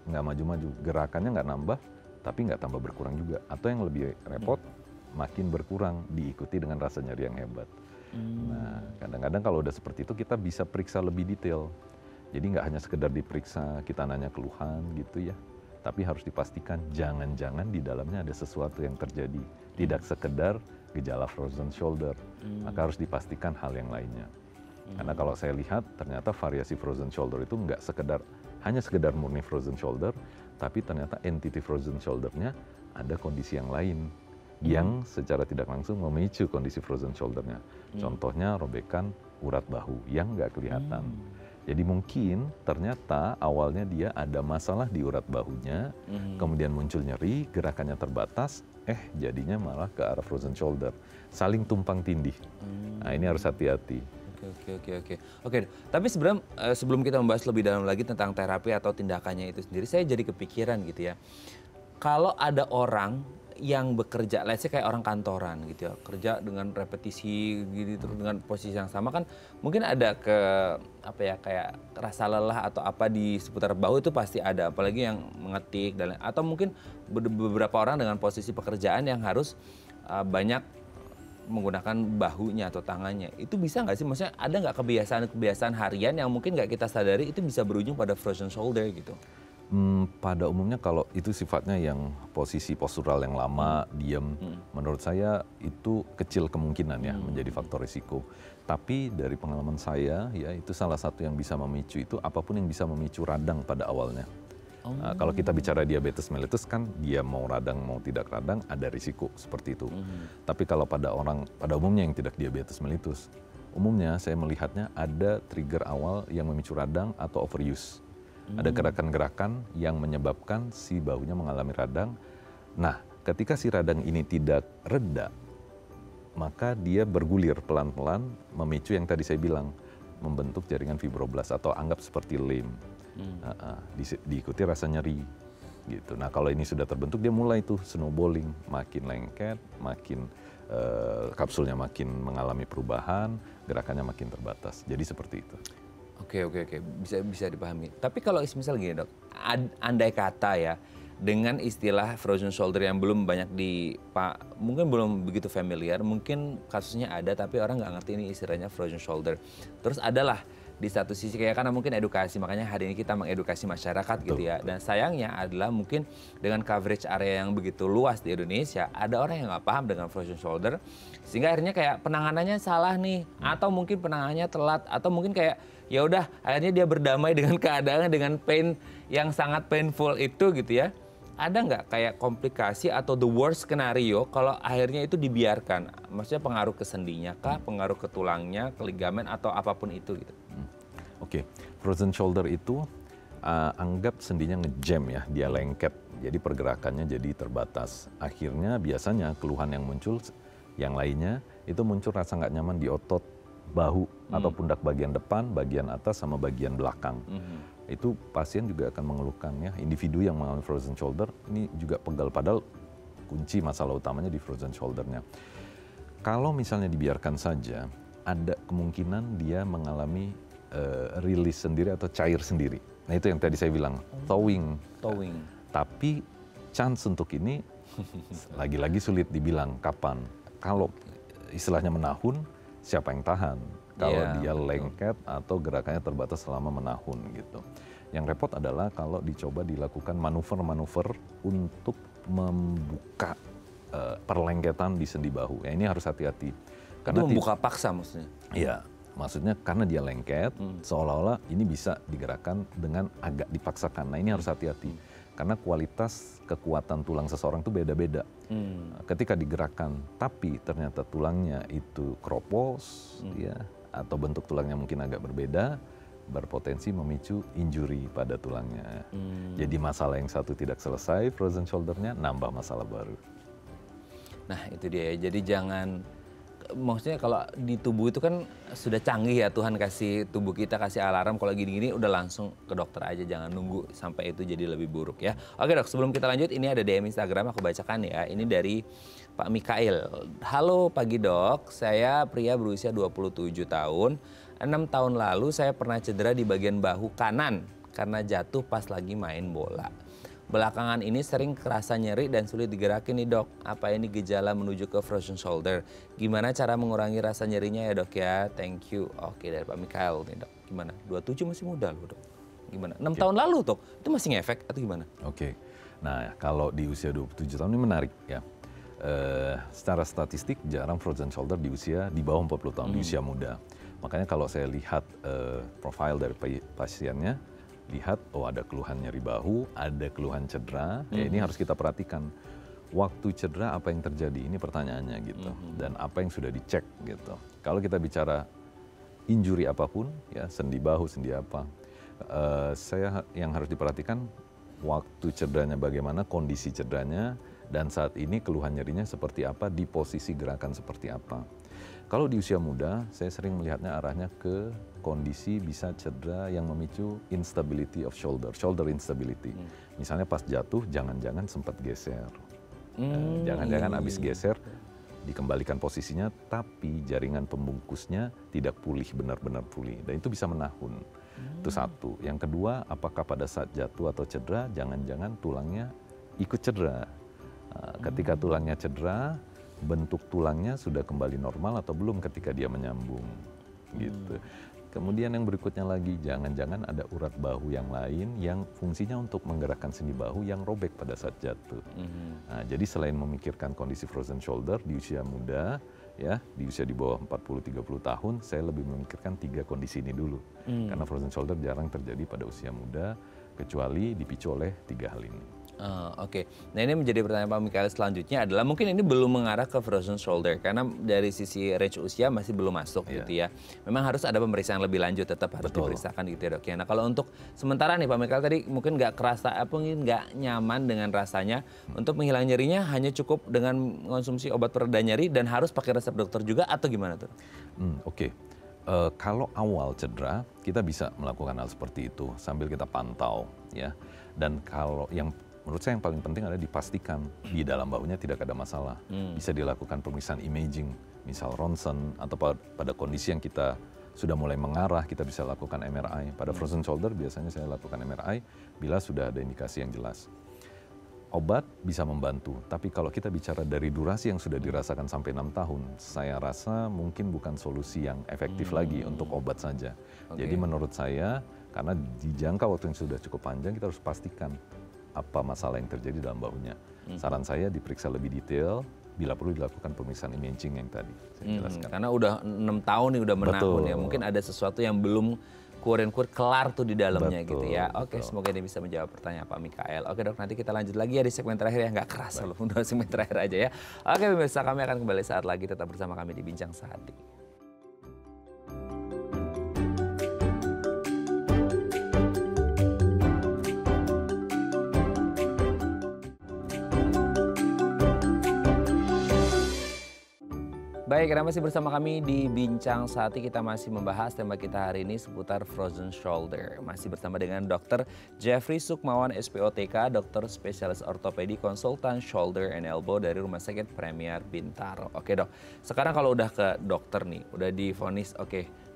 nggak maju-maju, gerakannya nggak nambah, tapi nggak tambah berkurang juga. Atau yang lebih repot, makin berkurang, diikuti dengan rasa nyeri yang hebat. Nah kadang-kadang kalau udah seperti itu kita bisa periksa lebih detail. Jadi nggak hanya sekedar diperiksa, kita nanya keluhan gitu ya. Tapi harus dipastikan jangan-jangan di dalamnya ada sesuatu yang terjadi. Tidak sekedar gejala frozen shoulder, maka harus dipastikan hal yang lainnya. Karena kalau saya lihat ternyata variasi frozen shoulder itu nggak hanya sekedar murni frozen shoulder, tapi ternyata entity frozen shouldernya ada kondisi yang lain yang secara tidak langsung memicu kondisi frozen shouldernya. Contohnya robekan urat bahu yang nggak kelihatan. Jadi mungkin ternyata awalnya dia ada masalah di urat bahunya, kemudian muncul nyeri, gerakannya terbatas, jadinya malah ke arah frozen shoulder. Saling tumpang tindih. Nah ini harus hati-hati. Oke, tapi sebenarnya sebelum kita membahas lebih dalam lagi tentang terapi atau tindakannya itu sendiri, saya jadi kepikiran gitu ya. Kalau ada orang yang bekerja, let's say kayak orang kantoran gitu ya, kerja dengan repetisi gitu terus dengan posisi yang sama, kan mungkin ada kayak rasa lelah atau apa di seputar bahu itu pasti ada, apalagi yang mengetik dan atau mungkin beberapa orang dengan posisi pekerjaan yang harus banyak menggunakan bahunya atau tangannya. Itu bisa nggak sih, maksudnya ada nggak kebiasaan harian yang mungkin nggak kita sadari itu bisa berujung pada frozen shoulder gitu? Pada umumnya kalau itu sifatnya yang posisi postural yang lama, diam, menurut saya itu kecil kemungkinan ya menjadi faktor risiko. Tapi dari pengalaman saya ya itu salah satu yang bisa memicu itu apapun yang bisa memicu radang pada awalnya. Kalau kita bicara diabetes mellitus kan dia mau radang mau tidak radang ada risiko seperti itu. Tapi kalau pada umumnya yang tidak diabetes mellitus, umumnya saya melihatnya ada trigger awal yang memicu radang atau overuse. Ada gerakan-gerakan yang menyebabkan si bahunya mengalami radang. Nah, ketika si radang ini tidak reda, maka dia bergulir pelan-pelan memicu yang tadi saya bilang, membentuk jaringan fibroblast atau anggap seperti lem. Diikuti rasa nyeri. Gitu. Nah, kalau ini sudah terbentuk dia mulai tuh snowballing, makin lengket, makin kapsulnya makin mengalami perubahan, gerakannya makin terbatas. Jadi seperti itu. Oke. Bisa dipahami. Tapi kalau misal gini dok, andai kata ya, dengan istilah frozen shoulder yang belum banyak mungkin belum begitu familiar, mungkin kasusnya ada tapi orang nggak ngerti ini istilahnya frozen shoulder. Terus adalah di satu sisi kayak karena mungkin edukasi, makanya hari ini kita mengedukasi masyarakat gitu ya. Dan sayangnya adalah mungkin dengan coverage area yang begitu luas di Indonesia, ada orang yang nggak paham dengan frozen shoulder, sehingga akhirnya kayak penanganannya salah nih, atau mungkin penanganannya telat, atau mungkin kayak ya udah akhirnya dia berdamai dengan keadaan, dengan pain yang sangat painful itu gitu ya. Ada nggak kayak komplikasi atau the worst skenario kalau akhirnya itu dibiarkan? Maksudnya pengaruh ke sendinya kah, pengaruh ke tulangnya, ke ligamen atau apapun itu gitu? Oke, frozen shoulder itu anggap sendinya ngejam ya, dia lengket, jadi pergerakannya jadi terbatas. Akhirnya biasanya keluhan yang muncul, yang lainnya itu muncul rasa nggak nyaman di otot bahu atau pundak bagian depan, bagian atas sama bagian belakang. Itu pasien juga akan mengeluhkan ya, individu yang mengalami frozen shoulder ini juga pegal, padahal kunci masalah utamanya di frozen shouldernya. Kalau misalnya dibiarkan saja, ada kemungkinan dia mengalami rilis sendiri atau cair sendiri. Nah itu yang tadi saya bilang, thawing. Tapi chance untuk ini lagi-lagi sulit dibilang kapan. Kalau istilahnya menahun, siapa yang tahan? Kalau dia lengket atau gerakannya terbatas selama menahun gitu. Yang repot adalah kalau dicoba dilakukan manuver-manuver untuk membuka perlengketan di sendi bahu. Ya, ini harus hati-hati. Karena itu membuka paksa maksudnya? Iya, maksudnya karena dia lengket, seolah-olah ini bisa digerakkan dengan agak dipaksakan. Nah ini harus hati-hati. Karena kualitas kekuatan tulang seseorang itu beda-beda. Ketika digerakkan, tapi ternyata tulangnya itu keropos, ya, atau bentuk tulangnya mungkin agak berbeda, berpotensi memicu injury pada tulangnya. Jadi masalah yang satu tidak selesai, frozen shoulder-nya nambah masalah baru. Nah itu dia ya, jadi jangan, maksudnya kalau di tubuh itu kan sudah canggih ya, Tuhan kasih tubuh kita kasih alarm kalau gini-gini udah langsung ke dokter aja, jangan nunggu sampai itu jadi lebih buruk ya. Oke dok, sebelum kita lanjut ini ada DM Instagram aku bacakan ya, ini dari Pak Mikael. Halo pagi dok, saya pria berusia 27 tahun, 6 tahun lalu saya pernah cedera di bagian bahu kanan karena jatuh pas lagi main bola. Belakangan ini sering kerasa nyeri dan sulit digerakin nih dok. Apa ini gejala menuju ke frozen shoulder? Gimana cara mengurangi rasa nyerinya ya dok ya? Thank you. Oke, dari Pak Mikael nih dok. Gimana? 27 masih muda loh dok. Gimana? 6 tahun lalu dok, itu masih ngefek atau gimana? Oke, nah kalau di usia 27 tahun ini menarik ya. Secara statistik jarang frozen shoulder di usia di bawah 40 tahun, di usia muda. Makanya kalau saya lihat profil dari pasiennya, lihat oh ada keluhan nyeri bahu, ada keluhan cedera, ya ini harus kita perhatikan. Waktu cedera apa yang terjadi? Ini pertanyaannya gitu. Dan apa yang sudah dicek gitu. Kalau kita bicara injury apapun, ya sendi bahu, sendi apa, yang harus diperhatikan waktu cederanya bagaimana, kondisi cederanya, dan saat ini keluhan nyerinya seperti apa, di posisi gerakan seperti apa. Kalau di usia muda, saya sering melihatnya arahnya ke kondisi bisa cedera yang memicu instability of shoulder instability. Misalnya pas jatuh, jangan-jangan sempat geser. Jangan-jangan habis geser, dikembalikan posisinya, tapi jaringan pembungkusnya tidak pulih, benar-benar pulih. Dan itu bisa menahun. Itu satu. Yang kedua, apakah pada saat jatuh atau cedera, jangan-jangan tulangnya ikut cedera. Ketika tulangnya cedera, bentuk tulangnya sudah kembali normal atau belum ketika dia menyambung gitu. Kemudian yang berikutnya lagi, jangan-jangan ada urat bahu yang lain yang fungsinya untuk menggerakkan sendi bahu yang robek pada saat jatuh. Nah, jadi selain memikirkan kondisi frozen shoulder di usia muda, ya di usia di bawah 40-30 tahun, saya lebih memikirkan 3 kondisi ini dulu. Karena frozen shoulder jarang terjadi pada usia muda, kecuali dipicu oleh 3 hal ini. Oke. Nah ini menjadi pertanyaan Pak Mikael selanjutnya adalah mungkin ini belum mengarah ke frozen shoulder karena dari sisi range usia masih belum masuk gitu ya. Memang harus ada pemeriksaan lebih lanjut, tetap harus diperiksakan gitu ya dok ya. Nah kalau untuk sementara nih Pak Mikael tadi mungkin nggak kerasa, mungkin nggak nyaman dengan rasanya, untuk menghilang nyerinya hanya cukup dengan mengonsumsi obat pereda nyeri dan harus pakai resep dokter juga atau gimana tuh? Oke. Kalau awal cedera kita bisa melakukan hal seperti itu sambil kita pantau ya. Dan kalau yang menurut saya yang paling penting adalah dipastikan di dalam bahunya tidak ada masalah. Bisa dilakukan pemeriksaan imaging, misal ronsen atau pada kondisi yang kita sudah mulai mengarah, kita bisa lakukan MRI. Pada frozen shoulder biasanya saya lakukan MRI bila sudah ada indikasi yang jelas. Obat bisa membantu, tapi kalau kita bicara dari durasi yang sudah dirasakan sampai 6 tahun, saya rasa mungkin bukan solusi yang efektif lagi untuk obat saja. Jadi menurut saya, karena di jangka waktu yang sudah cukup panjang, kita harus pastikan apa masalah yang terjadi dalam bahunya. Saran saya diperiksa lebih detail, bila perlu dilakukan pemeriksaan imaging yang tadi saya jelaskan. Karena udah 6 tahun nih, udah menahun ya, mungkin ada sesuatu yang belum kelar tuh di dalamnya gitu ya. Oke, semoga ini bisa menjawab pertanyaan Pak Mikael. Oke dok, nanti kita lanjut lagi ya di segmen terakhir ya. Nggak keras loh, udah segmen terakhir aja ya. Oke pemirsa, kami akan kembali saat lagi, tetap bersama kami di Bincang Sehati. Baik, Anda masih bersama kami di Bincang Sehati. Kita masih membahas tema kita hari ini seputar frozen shoulder. Masih bersama dengan Dr. Jeffrey Sukmawan, SPOTK, dokter spesialis ortopedi, konsultan shoulder and elbow dari Rumah Sakit Premier Bintaro. Oke dok, sekarang kalau udah ke dokter nih, udah divonis,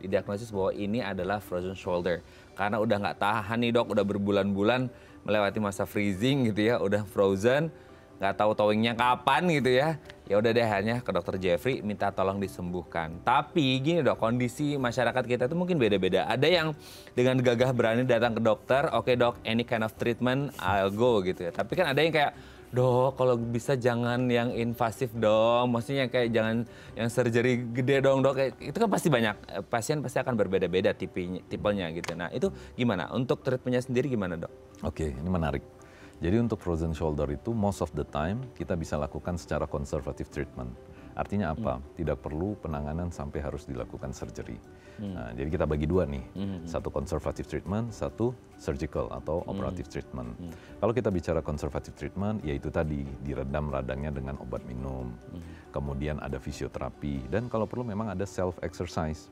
didiagnosis bahwa ini adalah frozen shoulder. Karena udah nggak tahan nih dok, udah berbulan-bulan melewati masa freezing gitu ya, udah frozen, nggak tahu towingnya kapan gitu ya. Ya udah deh, hanya ke dokter Jeffrey minta tolong disembuhkan. Tapi gini dok, kondisi masyarakat kita itu mungkin beda-beda. Ada yang dengan gagah berani datang ke dokter, oke dok, any kind of treatment I'll go gitu ya. Tapi kan ada yang kayak, dok kalau bisa jangan yang invasif dong, maksudnya kayak jangan yang surgery gede dong dok. Itu kan pasti banyak, pasien pasti akan berbeda-beda tipenya gitu. Nah itu gimana, untuk treatmentnya sendiri gimana dok? Oke, ini menarik. Jadi untuk frozen shoulder itu most of the time kita bisa lakukan secara conservative treatment. Artinya apa? Tidak perlu penanganan sampai harus dilakukan surgery. Nah, jadi kita bagi dua nih, satu conservative treatment, satu surgical atau operative treatment. Kalau kita bicara conservative treatment, yaitu tadi diredam radangnya dengan obat minum, kemudian ada fisioterapi, dan kalau perlu memang ada self exercise.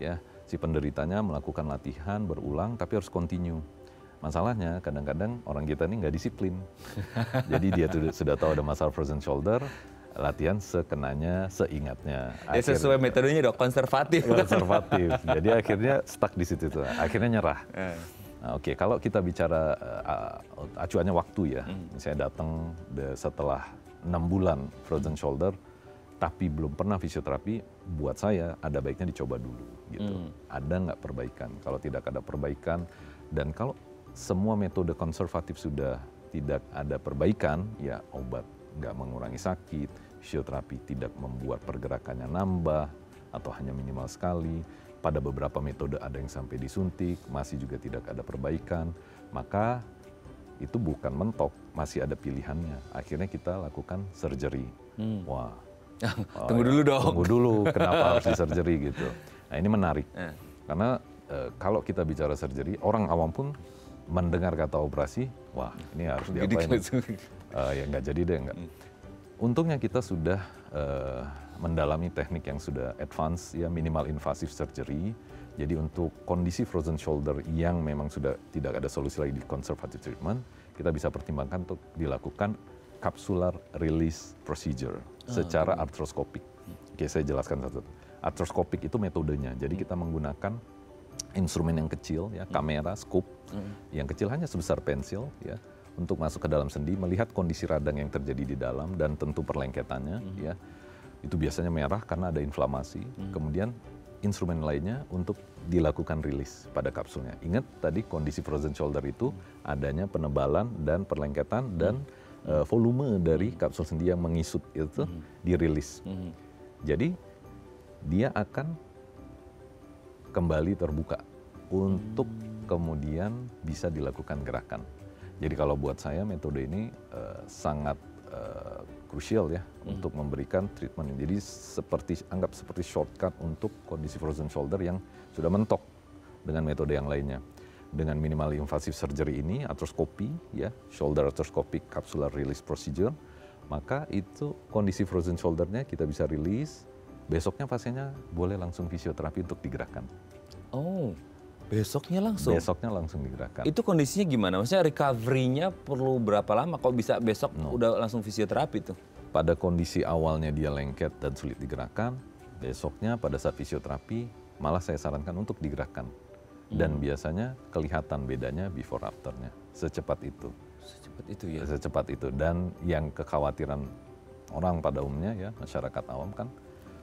Ya, si penderitanya melakukan latihan berulang, tapi harus continue. Masalahnya kadang-kadang orang kita ini nggak disiplin. Jadi dia sudah tahu ada masalah frozen shoulder, latihan sekenanya, seingatnya. Ya sesuai metodenya dok, konservatif. Konservatif. Jadi akhirnya stuck di situ tuh. Akhirnya nyerah. Nah, oke, kalau kita bicara acuannya waktu ya. Saya datang setelah 6 bulan frozen shoulder, tapi belum pernah fisioterapi, buat saya ada baiknya dicoba dulu gitu. Ada nggak perbaikan? Kalau tidak ada perbaikan, dan kalau semua metode konservatif sudah tidak ada perbaikan, ya obat nggak mengurangi sakit, fisioterapi tidak membuat pergerakannya nambah atau hanya minimal sekali. Pada beberapa metode ada yang sampai disuntik, masih juga tidak ada perbaikan, maka itu bukan mentok, masih ada pilihannya. Akhirnya kita lakukan surgery. Wah, tunggu dulu dong. Tunggu dulu, kenapa harus di surgery gitu. Nah ini menarik, karena kalau kita bicara surgery, orang awam pun mendengar kata operasi, wah ini harus diapain? Ya nggak jadi deh, nggak. Untungnya kita sudah mendalami teknik yang sudah advance, ya minimal invasive surgery. Jadi untuk kondisi frozen shoulder yang memang sudah tidak ada solusi lagi di conservative treatment, kita bisa pertimbangkan untuk dilakukan capsular release procedure secara arthroskopik. Oke, saya jelaskan satu. Arthroskopik itu metodenya. Jadi kita menggunakan instrumen yang kecil, ya kamera, scope, yang kecil hanya sebesar pensil, ya, untuk masuk ke dalam sendi, melihat kondisi radang yang terjadi di dalam dan tentu perlengketannya, ya, itu biasanya merah karena ada inflamasi. Kemudian instrumen lainnya untuk dilakukan rilis pada kapsulnya. Ingat tadi kondisi frozen shoulder itu adanya penebalan dan perlengketan dan volume dari kapsul sendi yang mengisut itu dirilis. Jadi dia akan kembali terbuka untuk kemudian bisa dilakukan gerakan. Jadi kalau buat saya metode ini sangat krusial ya untuk memberikan treatment. Jadi anggap seperti shortcut untuk kondisi frozen shoulder yang sudah mentok dengan metode yang lainnya. Dengan minimal invasive surgery ini, arthroskopi, ya, shoulder arthroscopic capsular release procedure, maka itu kondisi frozen shouldernya kita bisa rilis. Besoknya pasiennya boleh langsung fisioterapi untuk digerakkan. Oh, besoknya langsung? Besoknya langsung digerakkan. Itu kondisinya gimana? Maksudnya recovery-nya perlu berapa lama? Kok bisa besok udah langsung fisioterapi tuh? Pada kondisi awalnya dia lengket dan sulit digerakkan, besoknya pada saat fisioterapi malah saya sarankan untuk digerakkan. Dan biasanya kelihatan bedanya before afternya. Secepat itu. Secepat itu ya. Secepat itu. Dan yang kekhawatiran orang pada umumnya ya, masyarakat awam kan,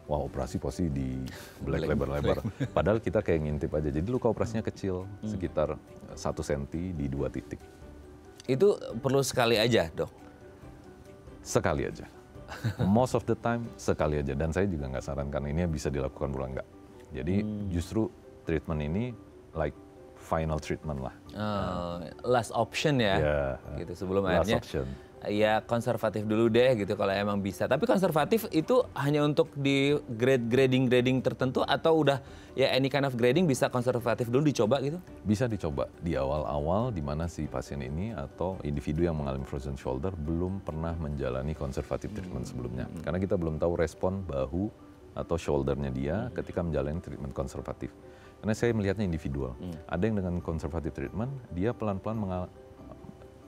wah operasi pasti di belek lebar-lebar. Padahal kita kayak ngintip aja. Jadi luka operasinya kecil, sekitar 1 cm di 2 titik. Itu perlu sekali aja, Dok? Sekali aja. Most of the time sekali aja. Dan saya juga nggak sarankan ini bisa dilakukan berulang, nggak. Jadi justru treatment ini like final treatment lah. Last option ya, gitu sebelum akhirnya. Ya konservatif dulu deh gitu kalau emang bisa. Tapi konservatif itu hanya untuk di grading tertentu atau udah ya any kind of grading bisa konservatif dulu dicoba gitu? Bisa dicoba di awal-awal di mana si pasien ini atau individu yang mengalami frozen shoulder belum pernah menjalani konservatif treatment sebelumnya. Karena kita belum tahu respon bahu atau shouldernya dia ketika menjalani treatment konservatif. Karena saya melihatnya individual. Ada yang dengan konservatif treatment dia pelan-pelan mengalami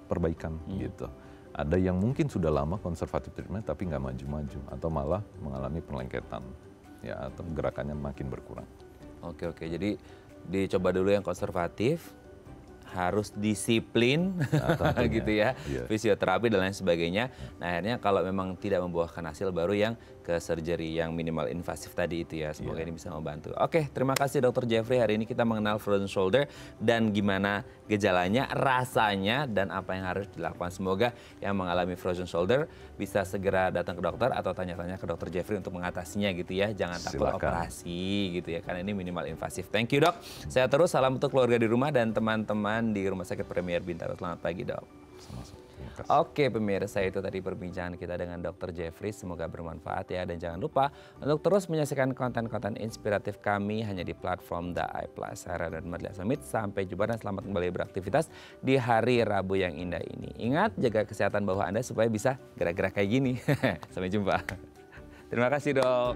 perbaikan gitu. Ada yang mungkin sudah lama konservatif treatment tapi nggak maju-maju atau malah mengalami perlengketan ya atau gerakannya makin berkurang. Oke, jadi dicoba dulu yang konservatif, harus disiplin gitu ya, fisioterapi dan lain sebagainya. Nah akhirnya kalau memang tidak membuahkan hasil baru yang ke surgery yang minimal invasif tadi itu ya. Semoga ini bisa membantu. Oke, terima kasih Dr. Jeffrey. Hari ini kita mengenal frozen shoulder dan gimana gejalanya, rasanya, dan apa yang harus dilakukan. Semoga yang mengalami frozen shoulder bisa segera datang ke dokter atau tanya-tanya ke Dr. Jeffrey untuk mengatasinya gitu ya. Jangan takut operasi gitu ya, karena ini minimal invasif. Thank you, Dok. Sehat terus, salam untuk keluarga di rumah dan teman-teman di Rumah Sakit Premier Bintaro. Selamat pagi, Dok. Oke pemirsa, itu tadi perbincangan kita dengan Dr. Jeffrey. Semoga bermanfaat ya. Dan jangan lupa untuk terus menyaksikan konten-konten inspiratif kami hanya di platform The Eye Plus. Saya Raden Madlia Samit. Sampai jumpa dan selamat kembali beraktivitas di hari Rabu yang indah ini. Ingat, jaga kesehatan bahu Anda supaya bisa gerak-gerak kayak gini. Sampai jumpa. Terima kasih, Dok.